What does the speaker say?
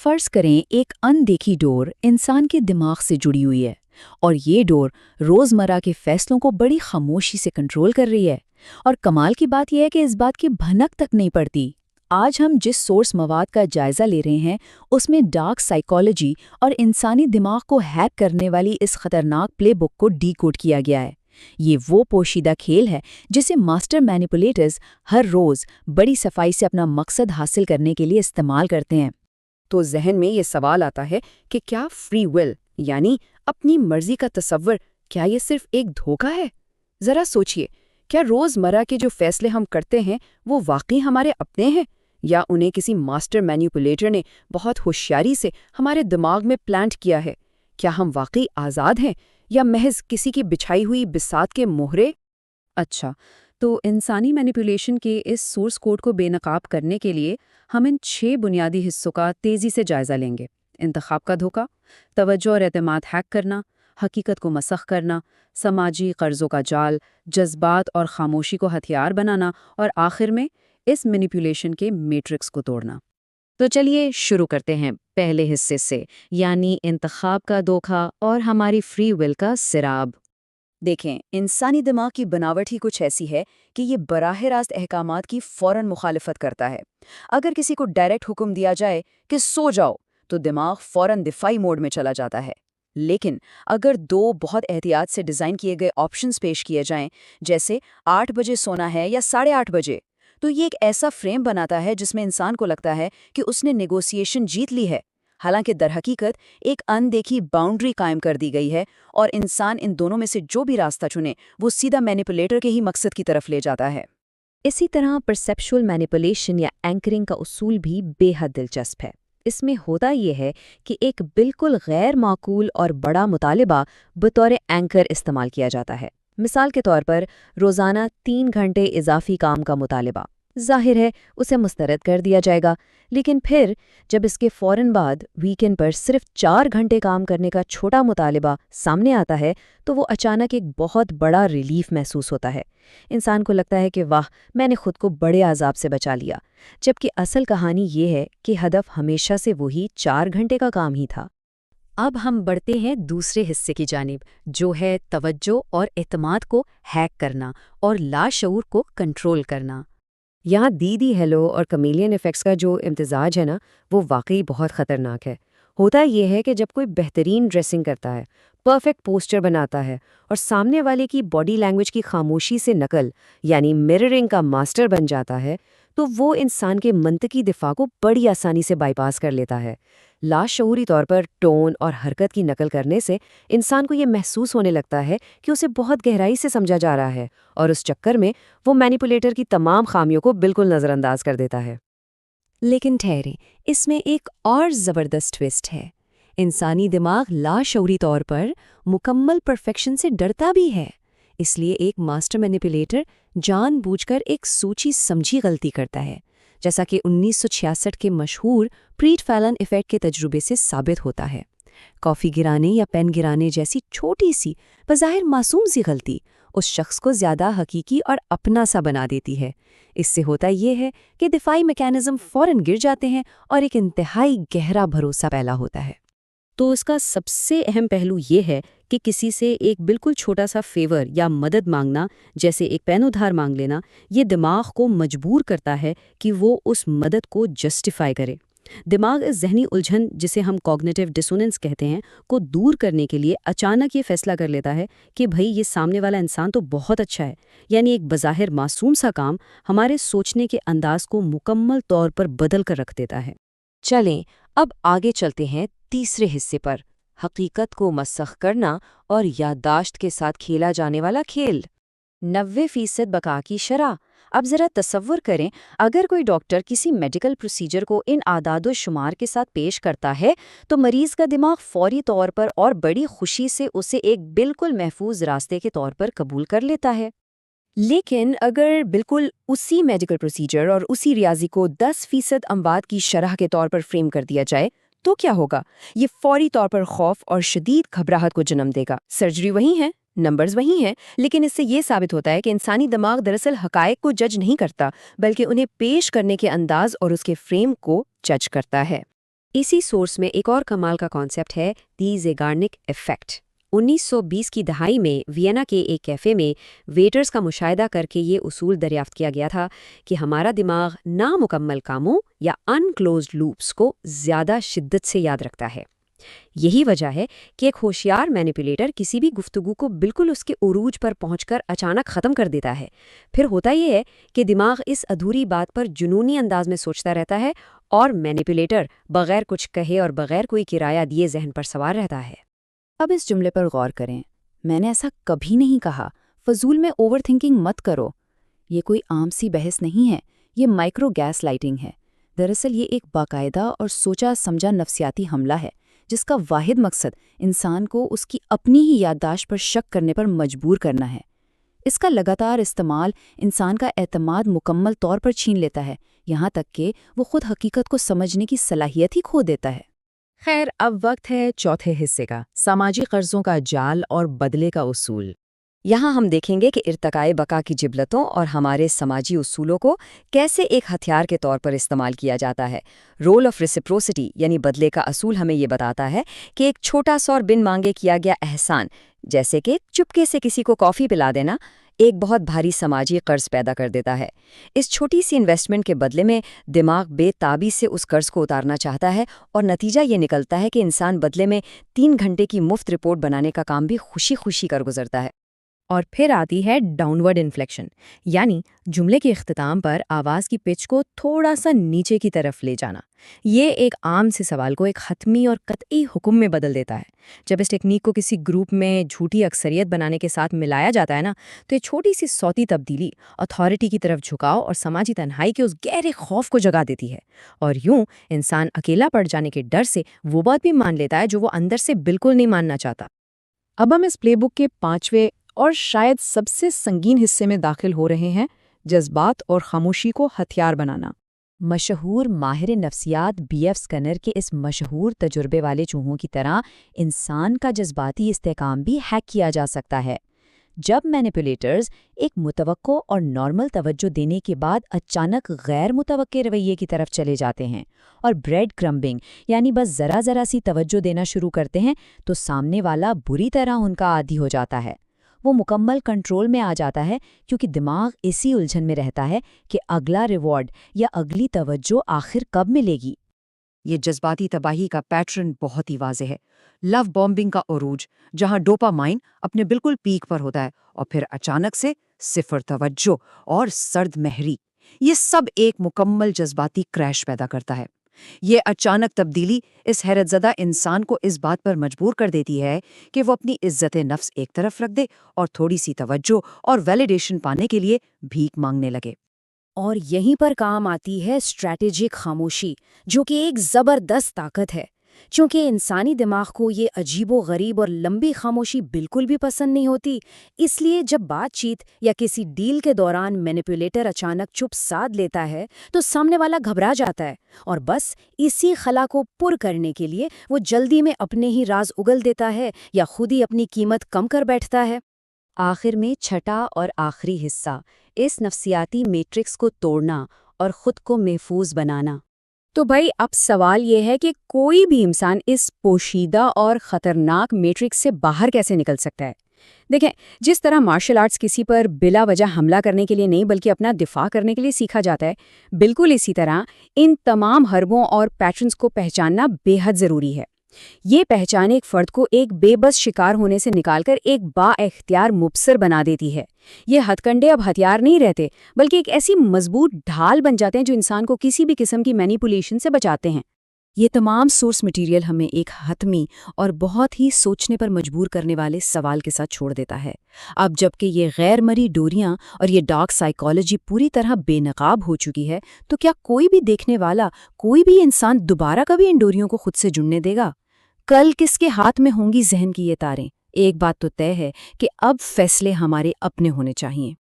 فرض کریں ایک اندیکھی ڈور انسان کے دماغ سے جڑی ہوئی ہے اور یہ ڈور روزمرہ کے فیصلوں کو بڑی خاموشی سے کنٹرول کر رہی ہے۔ اور کمال کی بات یہ ہے کہ اس بات کی بھنک تک نہیں پڑتی۔ آج ہم جس سورس مواد کا جائزہ لے رہے ہیں اس میں ڈارک سائیکالوجی اور انسانی دماغ کو ہیک کرنے والی اس خطرناک پلے بک کو ڈی کوڈ کیا گیا ہے۔ یہ وہ پوشیدہ کھیل ہے جسے ماسٹر مینیپولیٹرز ہر روز بڑی صفائی سے اپنا مقصد حاصل کرنے کے لیے استعمال کرتے ہیں۔ تو ذہن میں یہ سوال آتا ہے کہ کیا فری ول یعنی اپنی مرضی کا تصور کیا یہ صرف ایک دھوکہ ہے؟ ذرا سوچئے، کیا روزمرہ کے جو فیصلے ہم کرتے ہیں وہ واقعی ہمارے اپنے ہیں یا انہیں کسی ماسٹر مینیپولیٹر نے بہت ہوشیاری سے ہمارے دماغ میں پلانٹ کیا ہے؟ کیا ہم واقعی آزاد ہیں یا محض کسی کی بچھائی ہوئی بساط کے مہرے؟ اچھا، تو انسانی مینیپولیشن کے اس سورس کوڈ کو بے نقاب کرنے کے لیے ہم ان 6 بنیادی حصوں کا تیزی سے جائزہ لیں گے۔ انتخاب کا دھوکہ، توجہ اور اعتماد ہیک کرنا، حقیقت کو مسخ کرنا، سماجی قرضوں کا جال، جذبات اور خاموشی کو ہتھیار بنانا، اور آخر میں اس مینیپولیشن کے میٹرکس کو توڑنا۔ تو چلیے شروع کرتے ہیں پہلے حصے سے، یعنی انتخاب کا دھوکہ اور ہماری فری ول کا سراب۔ دیکھیں، انسانی دماغ کی بناوٹ ہی کچھ ایسی ہے کہ یہ براہ راست احکامات کی فوراً مخالفت کرتا ہے۔ اگر کسی کو ڈائریکٹ حکم دیا جائے کہ سو جاؤ تو دماغ فوراً دفاعی موڈ میں چلا جاتا ہے۔ لیکن اگر 2 بہت احتیاط سے ڈیزائن کیے گئے آپشنز پیش کیے جائیں، جیسے 8 بجے سونا ہے یا 8:30 بجے، تو یہ ایک ایسا فریم بناتا ہے جس میں انسان کو لگتا ہے کہ اس نے نیگوسیشن جیت لی ہے، حالانکہ در حقیقت ایک اندیکھی باؤنڈری قائم کر دی گئی ہے، اور انسان ان دونوں میں سے جو بھی راستہ چنے وہ سیدھا مینیپولیٹر کے ہی مقصد کی طرف لے جاتا ہے۔ اسی طرح پرسیپشول مینیپولیشن یا اینکرنگ کا اصول بھی بے حد دلچسپ ہے۔ اس میں ہوتا یہ ہے کہ ایک بالکل غیر معقول اور بڑا مطالبہ بطور اینکر استعمال کیا جاتا ہے۔ مثال کے طور پر روزانہ 3 گھنٹے اضافی کام کا مطالبہ، ظاہر ہے اسے مسترد کر دیا جائے گا، لیکن پھر جب اس کے فوراً بعد ویکینڈ پر صرف 4 گھنٹے کام کرنے کا چھوٹا مطالبہ سامنے آتا ہے تو وہ اچانک ایک بہت بڑا ریلیف محسوس ہوتا ہے۔ انسان کو لگتا ہے کہ واہ، میں نے خود کو بڑے عذاب سے بچا لیا، جبکہ اصل کہانی یہ ہے کہ ہدف ہمیشہ سے وہی 4 گھنٹے کا کام ہی تھا۔ اب ہم بڑھتے ہیں دوسرے حصے کی جانب، جو ہے توجہ اور اعتماد کو ہیک کرنا اور لاشعور کو کنٹرول کرنا۔ یہاں دی ہیلو اور کمیلین ایفیکٹس کا جو امتزاج ہے نا، وہ واقعی بہت خطرناک ہے۔ ہوتا یہ ہے کہ جب کوئی بہترین ڈریسنگ کرتا ہے، پرفیکٹ پوسچر بناتا ہے اور سامنے والے کی باڈی لینگویج کی خاموشی سے نقل یعنی مررنگ کا ماسٹر بن جاتا ہے، تو وہ انسان کے منطقی دفاع کو بڑی آسانی سے بائی پاس کر لیتا ہے۔ لاشعوری طور پر ٹون اور حرکت کی نقل کرنے سے انسان کو یہ محسوس ہونے لگتا ہے کہ اسے بہت گہرائی سے سمجھا جا رہا ہے، اور اس چکر میں وہ مینیپولیٹر کی تمام خامیوں کو بالکل نظر انداز کر دیتا ہے۔ لیکن ٹھہریں، اس میں ایک اور زبردست ٹوسٹ ہے۔ انسانی دماغ لاشعوری طور پر مکمل پرفیکشن سے ڈرتا بھی ہے، اس لیے ایک ماسٹر مینیپولیٹر جان بوجھ کر ایک سوچی سمجھی غلطی کرتا ہے، جیسا کہ 1966 کے مشہور پریٹ فیلن ایفیکٹ کے تجربے سے ثابت ہوتا ہے۔ کافی گرانے یا پین گرانے جیسی چھوٹی سی بظاہر معصوم سی غلطی اس شخص کو زیادہ حقیقی اور اپنا سا بنا دیتی ہے۔ اس سے ہوتا یہ ہے کہ دفاعی میکانزم فوراً گر جاتے ہیں اور ایک انتہائی گہرا بھروسہ پیدا ہوتا ہے۔ تو اس کا سب سے اہم پہلو یہ ہے کہ کسی سے ایک بالکل چھوٹا سا فیور یا مدد مانگنا، جیسے ایک پین ادھار مانگ لینا، یہ دماغ کو مجبور کرتا ہے کہ وہ اس مدد کو جسٹیفائی کرے۔ دماغ اس ذہنی الجھن، جسے ہم کوگنیٹو ڈسوننس کہتے ہیں، کو دور کرنے کے لیے اچانک یہ فیصلہ کر لیتا ہے کہ بھئی یہ سامنے والا انسان تو بہت اچھا ہے، یعنی ایک بظاہر معصوم سا کام ہمارے سوچنے کے انداز کو مکمل طور پر بدل کر رکھ دیتا ہے۔ چلیں اب آگے چلتے ہیں تیسرے حصے پر، حقیقت کو مسخ کرنا اور یادداشت کے ساتھ کھیلا جانے والا کھیل۔ 90% بقا کی شرح۔ اب ذرا تصور کریں، اگر کوئی ڈاکٹر کسی میڈیکل پروسیجر کو ان اعداد و شمار کے ساتھ پیش کرتا ہے تو مریض کا دماغ فوری طور پر اور بڑی خوشی سے اسے ایک بالکل محفوظ راستے کے طور پر قبول کر لیتا ہے۔ لیکن اگر بالکل اسی میڈیکل پروسیجر اور اسی ریاضی کو 10% اموات کی شرح کے طور پر فریم کر دیا جائے تو کیا ہوگا؟ یہ فوری طور پر خوف اور شدید گھبراہٹ کو جنم دے گا۔ سرجری وہی ہے، نمبرز وہی ہیں، لیکن اس سے یہ ثابت ہوتا ہے کہ انسانی دماغ دراصل حقائق کو جج نہیں کرتا، بلکہ انہیں پیش کرنے کے انداز اور اس کے فریم کو جج کرتا ہے۔ اسی سورس میں ایک اور کمال کا کانسیپٹ ہے دی زیگارنک ایفیکٹ۔ 1920 کی دہائی میں وینا کے ایک کیفے میں ویٹرز کا مشاہدہ کر کے یہ اصول دریافت کیا گیا تھا کہ ہمارا دماغ نامکمل کاموں یا انکلوزڈ لوپس کو زیادہ شدت سے یاد رکھتا ہے۔ یہی وجہ ہے کہ ایک ہوشیار مینیپولیٹر کسی بھی گفتگو کو بالکل اس کے عروج پر پہنچ کر اچانک ختم کر دیتا ہے۔ پھر ہوتا یہ ہے کہ دماغ اس ادھوری بات پر جنونی انداز میں سوچتا رہتا ہے اور مینیپولیٹر بغیر کچھ کہے اور بغیر کوئی کرایہ دیے ذہن پر سوار رہتا ہے۔ اب اس جملے پر غور کریں، میں نے ایسا کبھی نہیں کہا فضول میں اوور تھنکنگ مت کرو۔ یہ کوئی عام سی بحث نہیں ہے، یہ مائکرو گیس لائٹنگ ہے۔ دراصل یہ ایک باقاعدہ اور سوچا سمجھا نفسیاتی حملہ ہے جس کا واحد مقصد انسان کو اس کی اپنی ہی یادداشت پر شک کرنے پر مجبور کرنا ہے۔ اس کا لگاتار استعمال انسان کا اعتماد مکمل طور پر چھین لیتا ہے، یہاں تک کہ وہ خود حقیقت کو سمجھنے کی صلاحیت ہی کھو دیتا ہے۔ خیر، اب وقت ہے چوتھے حصے کا، سماجی قرضوں کا جال اور بدلے کا اصول۔ یہاں ہم دیکھیں گے کہ ارتقائے بقا کی جبلتوں اور ہمارے سماجی اصولوں کو کیسے ایک ہتھیار کے طور پر استعمال کیا جاتا ہے۔ رول آف ریسپروسٹی یعنی بدلے کا اصول ہمیں یہ بتاتا ہے کہ ایک چھوٹا سا اور بن مانگے کیا گیا احسان، جیسے کہ چپکے سے کسی کو کافی پلا دینا، ایک بہت بھاری سماجی قرض پیدا کر دیتا ہے۔ اس چھوٹی سی انویسٹمنٹ کے بدلے میں دماغ بے تابی سے اس قرض کو اتارنا چاہتا ہے، اور نتیجہ یہ نکلتا ہے کہ انسان بدلے میں 3 گھنٹے کی مفت رپورٹ بنانے کا کام بھی خوشی خوشی کر گزرتا ہے۔ اور پھر آتی ہے ڈاؤنورڈ انفلیکشن، یعنی جملے کے اختتام پر آواز کی پچ کو تھوڑا سا نیچے کی طرف لے جانا۔ یہ ایک عام سے سوال کو ایک حتمی اور قطعی حکم میں بدل دیتا ہے۔ جب اس ٹیکنیک کو کسی گروپ میں جھوٹی اکثریت بنانے کے ساتھ ملایا جاتا ہے نا، تو یہ چھوٹی سی صوتی تبدیلی اتھارٹی کی طرف جھکاؤ اور سماجی تنہائی کے اس گہرے خوف کو جگا دیتی ہے، اور یوں انسان اکیلا پڑ جانے کے ڈر سے وہ بات بھی مان لیتا ہے جو وہ اندر سے بالکل نہیں ماننا چاہتا۔ اب ہم اس پلے بک کے 5ویں اور شاید سب سے سنگین حصے میں داخل ہو رہے ہیں، جذبات اور خاموشی کو ہتھیار بنانا۔ مشہور ماہر نفسیات بی ایف اسکنر کے اس مشہور تجربے والے چوہوں کی طرح انسان کا جذباتی استحکام بھی ہیک کیا جا سکتا ہے۔ جب مینیپولیٹرز ایک متوقع اور نارمل توجہ دینے کے بعد اچانک غیر متوقع رویے کی طرف چلے جاتے ہیں اور بریڈ کرمبنگ یعنی بس ذرا سی توجہ دینا شروع کرتے ہیں، تو سامنے والا بری طرح ان کا عادی ہو جاتا ہے۔ وہ مکمل کنٹرول میں آ جاتا ہے، کیونکہ دماغ اسی الجھن میں رہتا ہے کہ اگلا ریوارڈ یا اگلی توجہ آخر کب ملے گی۔ یہ جذباتی تباہی کا پیٹرن بہت ہی واضح ہے۔ لو بومبنگ کا عروج، جہاں ڈوپامائن اپنے بالکل پیک پر ہوتا ہے، اور پھر اچانک سے صفر توجہ اور سرد مہری، یہ سب ایک مکمل جذباتی کریش پیدا کرتا ہے۔ یہ اچانک تبدیلی اس حیرت زدہ انسان کو اس بات پر مجبور کر دیتی ہے کہ وہ اپنی عزت نفس ایک طرف رکھ دے اور تھوڑی سی توجہ اور ویلیڈیشن پانے کے لیے بھیک مانگنے لگے۔ اور یہیں پر کام آتی ہے اسٹریٹجک خاموشی، جو کہ ایک زبردست طاقت ہے۔ چونکہ انسانی دماغ کو یہ عجیب و غریب اور لمبی خاموشی بالکل بھی پسند نہیں ہوتی، اس لیے جب بات چیت یا کسی ڈیل کے دوران مینیپولیٹر اچانک چپ سادھ لیتا ہے تو سامنے والا گھبرا جاتا ہے، اور بس اسی خلا کو پر کرنے کے لیے وہ جلدی میں اپنے ہی راز اگل دیتا ہے یا خود ہی اپنی قیمت کم کر بیٹھتا ہے۔ آخر میں چھٹا اور آخری حصہ، اس نفسیاتی میٹرکس کو توڑنا اور خود کو محفوظ بنانا۔ تو بھائی اب سوال یہ ہے کہ کوئی بھی انسان اس پوشیدہ اور خطرناک میٹرکس سے باہر کیسے نکل سکتا ہے؟ دیکھیں، جس طرح مارشل آرٹس کسی پر بلا وجہ حملہ کرنے کے لیے نہیں بلکہ اپنا دفاع کرنے کے لیے سیکھا جاتا ہے، بالکل اسی طرح ان تمام حربوں اور پیٹرنز کو پہچاننا بے حد ضروری ہے۔ یہ پہچان ایک فرد کو ایک بے بس شکار ہونے سے نکال کر ایک با اختیار مبصر بنا دیتی ہے۔ یہ ہتھ کنڈے اب ہتھیار نہیں رہتے، بلکہ ایک ایسی مضبوط ڈھال بن جاتے ہیں جو انسان کو کسی بھی قسم کی مینیپولیشن سے بچاتے ہیں۔ یہ تمام سورس مٹیریل ہمیں ایک حتمی اور بہت ہی سوچنے پر مجبور کرنے والے سوال کے ساتھ چھوڑ دیتا ہے۔ اب جبکہ یہ غیر مرئی ڈوریاں اور یہ ڈارک سائیکالوجی پوری طرح بے نقاب ہو چکی ہے، تو کیا کوئی بھی دیکھنے والا، کوئی بھی انسان دوبارہ کبھی ان ڈوریوں کو خود سے جڑنے دے گا؟ کل کس کے ہاتھ میں ہوں گی ذہن کی یہ تاریں؟ ایک بات تو طے ہے کہ اب فیصلے ہمارے اپنے ہونے چاہیے۔